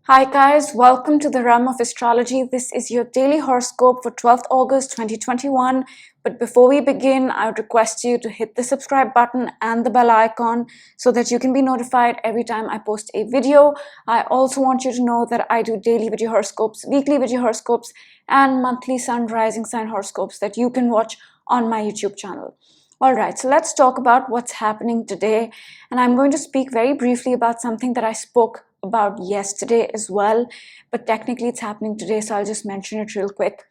Hi guys, welcome to the realm of astrology. This is your daily horoscope for 12th August 2021. But before we begin, I would request you to hit the subscribe button and the bell icon so that you can be notified every time I post a video. I also want you to know that I do daily video horoscopes, weekly video horoscopes, and monthly sun rising sign horoscopes that you can watch on my YouTube channel. Alright, so let's talk about what's happening today. And I'm going to speak very briefly about something that I spoke about yesterday as well, but technically it's happening today, so I'll just mention it real quick.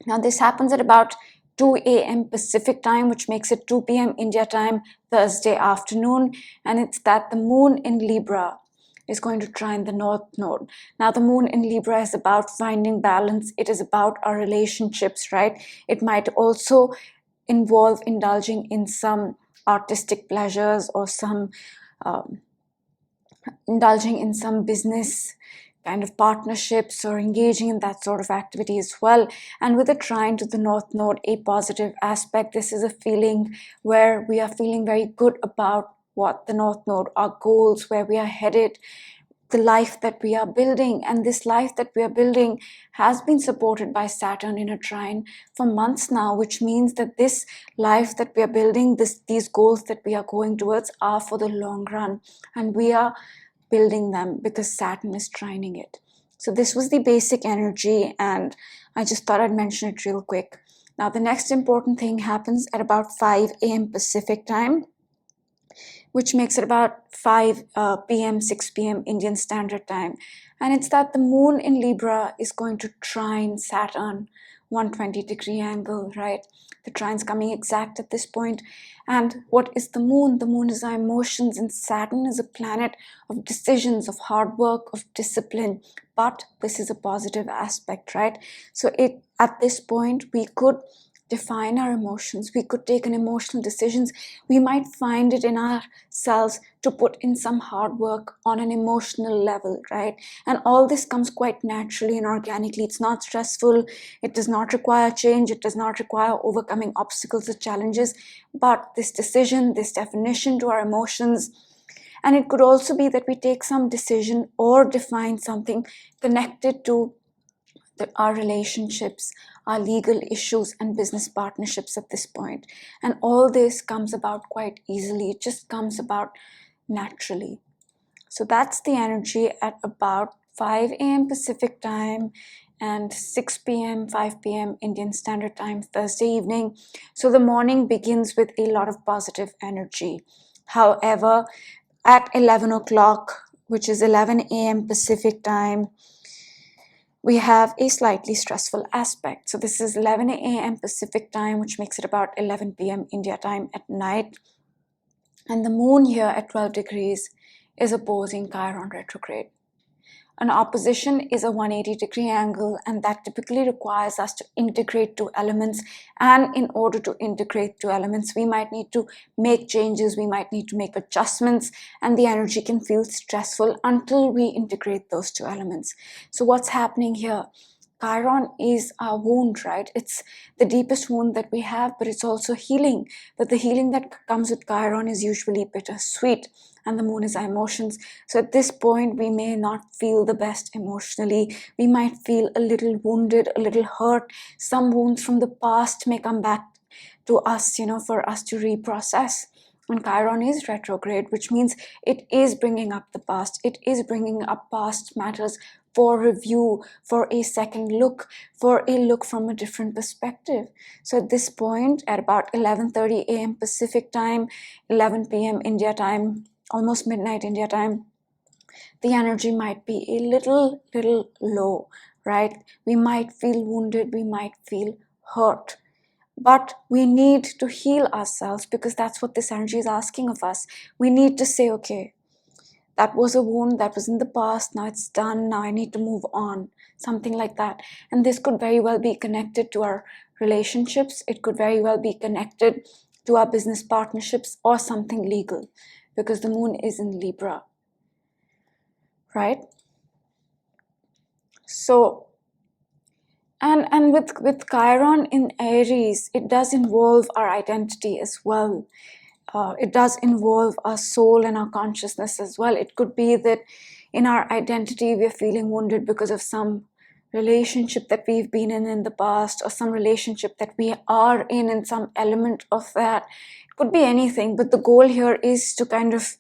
Now this happens at about 2 a.m. Pacific time, which makes it 2 p.m. India time, Thursday afternoon, and it's that the moon in Libra is going to trine the North Node. Now the moon in Libra is about finding balance. It is about our relationships, right? It might also involve indulging in some artistic pleasures or some indulging in some business kind of partnerships or engaging in that sort of activity as well. And with a trine to the North Node, a positive aspect, this is a feeling where we are feeling very good about what the North Node, our goals, where we are headed, the life that we are building. And this life that we are building has been supported by Saturn in a trine for months now, which means that this life that we are building, these goals that we are going towards are for the long run, and we are building them because Saturn is trining it. So this was the basic energy, and I just thought I'd mention it real quick. Now the next important thing happens at about 5 a.m. Pacific time, which makes it about 5 p.m., 6 p.m. Indian Standard Time. And it's that the moon in Libra is going to trine Saturn, 120-degree angle, right? The trine's coming exact at this point. And what is the moon? The moon is our emotions, and Saturn is a planet of decisions, of hard work, of discipline. But this is a positive aspect, right? So at this point, we could define our emotions. We could take an emotional decisions. We might find it in ourselves to put in some hard work on an emotional level, right? And all this comes quite naturally and organically. It's not stressful. It does not require change. It does not require overcoming obstacles or challenges. But this decision, this definition to our emotions, and it could also be that we take some decision or define something connected to our relationships, our legal issues, and business partnerships at this point. And all this comes about quite easily. It just comes about naturally. So that's the energy at about 5 a.m. Pacific time and 6 p.m., 5 p.m. Indian Standard Time, Thursday evening. So the morning begins with a lot of positive energy. However, at 11 o'clock, which is 11 a.m. Pacific time, we have a slightly stressful aspect. So this is 11 a.m. Pacific time, which makes it about 11 p.m. India time at night. And the moon here at 12 degrees is opposing Chiron retrograde. An opposition is a 180-degree angle, and that typically requires us to integrate two elements. And in order to integrate two elements, we might need to make changes, we might need to make adjustments, and the energy can feel stressful until we integrate those two elements. So what's happening here? Chiron is our wound, right? It's the deepest wound that we have, but it's also healing. But the healing that comes with Chiron is usually bittersweet, and the moon is our emotions. So at this point, we may not feel the best emotionally. We might feel a little wounded, a little hurt. Some wounds from the past may come back to us, for us to reprocess. And Chiron is retrograde, which means it is bringing up the past. It is bringing up past matters for review, for a second look, for a look from a different perspective. So at this point, at about 11:30 a.m. Pacific time, 11 p.m. India time, almost midnight India time, the energy might be a little low, right? We might feel wounded, we might feel hurt. But we need to heal ourselves, because that's what this energy is asking of us. We need to say, okay, that was a wound, that was in the past, now it's done, now I need to move on, something like that. And this could very well be connected to our relationships. It could very well be connected to our business partnerships or something legal, because the moon is in Libra, right? So, and with Chiron in Aries, it does involve our identity as well. It does involve our soul and our consciousness as well. It could be that in our identity, we are feeling wounded because of some relationship that we've been in the past, or some relationship that we are in some element of that. It could be anything, but the goal here is to kind of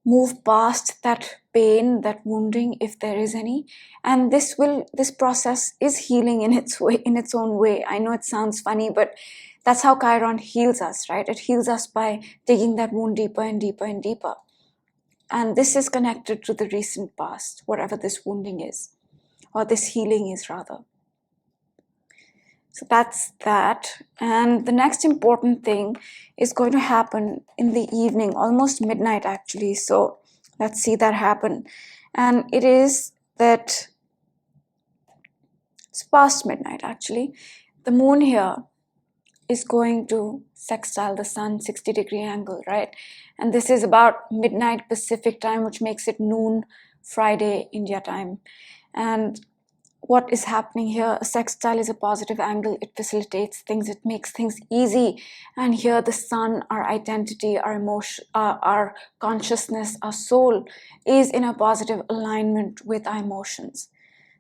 move past that pain, that wounding, if there is any. And this process is healing in its way, in its own way. I know it sounds funny, but that's how Chiron heals us, right? It heals us by digging that wound deeper and deeper and deeper. And this is connected to the recent past, whatever this wounding is, or this healing is rather. So that's that. And the next important thing is going to happen in the evening, almost midnight actually. So let's see that happen. And it is that it's past midnight actually. The moon here is going to sextile the sun, 60-degree angle, right? And this is about midnight Pacific time, which makes it noon Friday India time. And what is happening here, a sextile is a positive angle. It facilitates things, it makes things easy. And here the sun, our identity, our emotion, our consciousness, our soul is in a positive alignment with our emotions.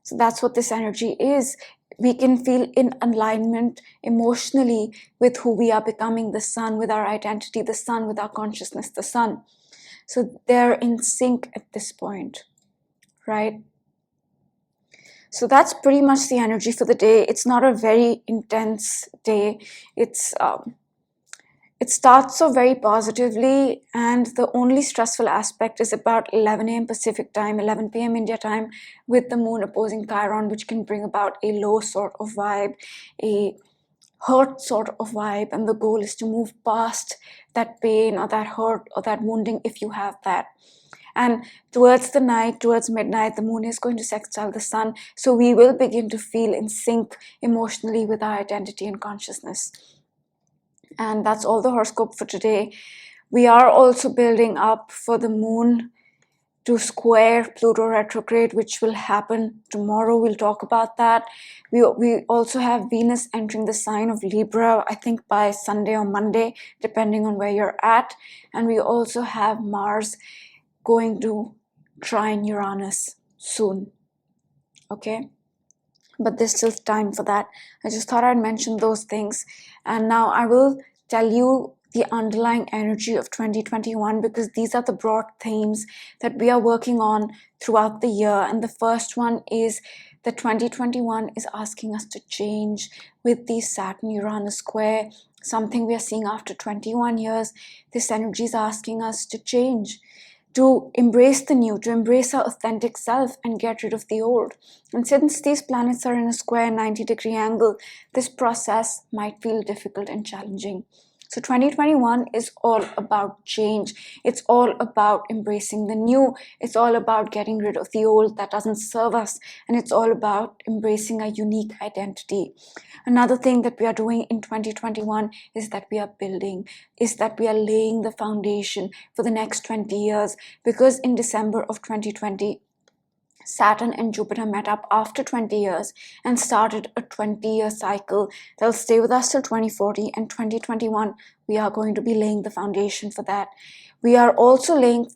So that's what this energy is. We can feel in alignment emotionally with who we are becoming, the sun with our identity, the sun with our consciousness, the sun. So they're in sync at this point, right? So that's pretty much the energy for the day. It's not a very intense day. It starts off very positively, and the only stressful aspect is about 11 a.m. Pacific time, 11 p.m. India time, with the moon opposing Chiron, which can bring about a low sort of vibe, a hurt sort of vibe. And the goal is to move past that pain or that hurt or that wounding if you have that. And towards the night, towards midnight, the moon is going to sextile the sun. So we will begin to feel in sync emotionally with our identity and consciousness. And that's all the horoscope for today. We are also building up for the moon to square Pluto retrograde, which will happen tomorrow. We'll talk about that. We also have Venus entering the sign of Libra, I think by Sunday or Monday, depending on where you're at. And we also have Mars going to trine Uranus soon. Okay? But there's still time for that. I just thought I'd mention those things. And now I will tell you the underlying energy of 2021, because these are the broad themes that we are working on throughout the year. And the first one is that 2021 is asking us to change with the Saturn-Uranus square, something we are seeing after 21 years. This energy is asking us to change, to embrace the new, to embrace our authentic self and get rid of the old. And since these planets are in a square 90-degree angle, this process might feel difficult and challenging. So 2021 is all about change. It's all about embracing the new. It's all about getting rid of the old that doesn't serve us. And it's all about embracing a unique identity. Another thing that we are doing in 2021 is that we are building, is that we are laying the foundation for the next 20 years. Because in December of 2020, Saturn and Jupiter met up after 20 years and started a 20-year cycle. They'll stay with us till 2040, and 2021, we are going to be laying the foundation for that. We are also laying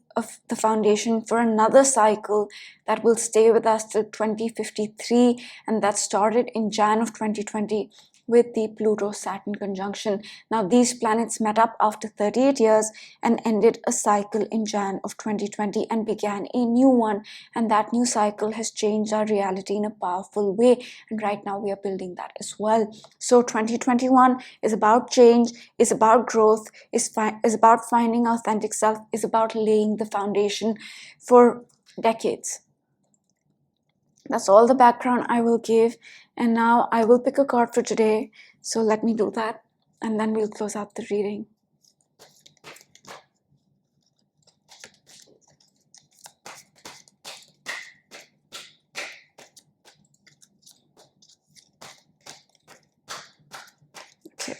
the foundation for another cycle that will stay with us till 2053, and that started in Jan of 2020 with the Pluto-Saturn conjunction. Now, these planets met up after 38 years and ended a cycle in Jan of 2020 and began a new one. And that new cycle has changed our reality in a powerful way. And right now we are building that as well. So 2021 is about change, is about growth, is about finding our authentic self, is about laying the foundation for decades. That's all the background I will give. And now I will pick a card for today. So let me do that. And then we'll close out the reading. Okay.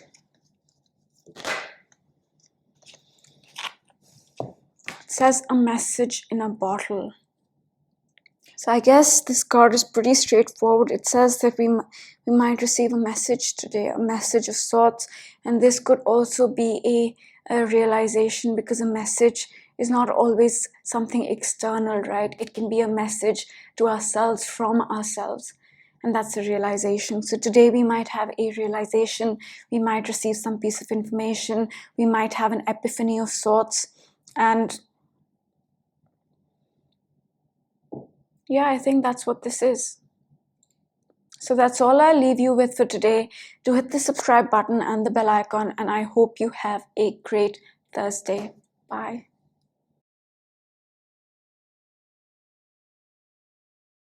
It says a message in a bottle. So I guess this card is pretty straightforward. It says that we might receive a message today, a message of sorts. And this could also be a realization, because a message is not always something external, right? It can be a message to ourselves from ourselves. And that's a realization. So today we might have a realization, we might receive some piece of information, we might have an epiphany of sorts. And yeah, I think that's what this is. So that's all I'll leave you with for today. Do hit the subscribe button and the bell icon, and I hope you have a great Thursday. Bye.